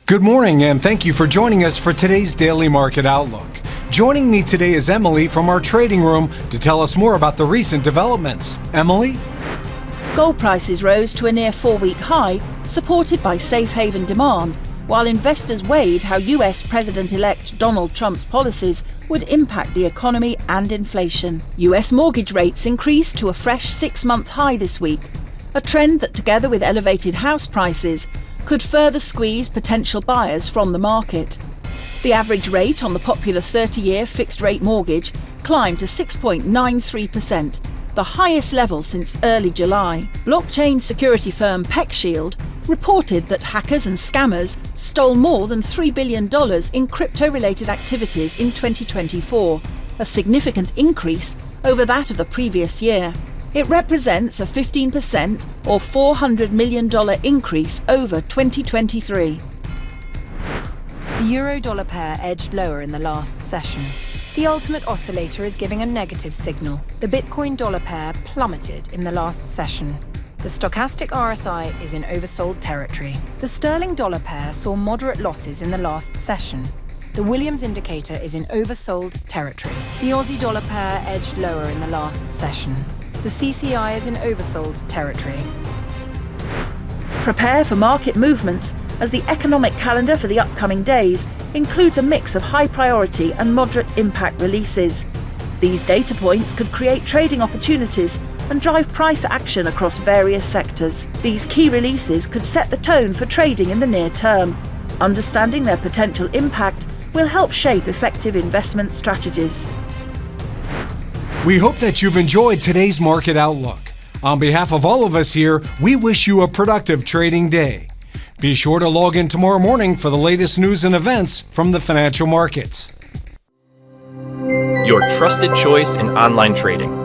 Good morning, and thank you for joining us for today's Daily Market Outlook. Joining me today is Emily from our trading room to tell us more about the recent developments. Emily? Gold prices rose to a near 4-week high, supported by safe haven demand, while investors weighed how US President-elect Donald Trump's policies would impact the economy and inflation. US mortgage rates increased to a fresh 6-month high this week, a trend that, together with elevated house prices, could further squeeze potential buyers from the market. The average rate on the popular 30-year fixed-rate mortgage climbed to 6.93%, the highest level since early July. Blockchain security firm PeckShield reported that hackers and scammers stole more than $3 billion in crypto-related activities in 2024, a significant increase over that of the previous year. It represents a 15% or $400 million increase over 2023. The euro-dollar pair edged lower in the last session. The ultimate oscillator is giving a negative signal. The Bitcoin-dollar pair plummeted in the last session. The stochastic RSI is in oversold territory. The sterling-dollar pair saw moderate losses in the last session. The Williams indicator is in oversold territory. The Aussie-dollar pair edged lower in the last session. The CCI is in oversold territory. Prepare for market movements as the economic calendar for the upcoming days includes a mix of high-priority and moderate-impact releases. These data points could create trading opportunities and drive price action across various sectors. These key releases could set the tone for trading in the near term. Understanding their potential impact will help shape effective investment strategies. We hope that you've enjoyed today's Market Outlook. On behalf of all of us here, we wish you a productive trading day. Be sure to log in tomorrow morning for the latest news and events from the financial markets. Your trusted choice in online trading.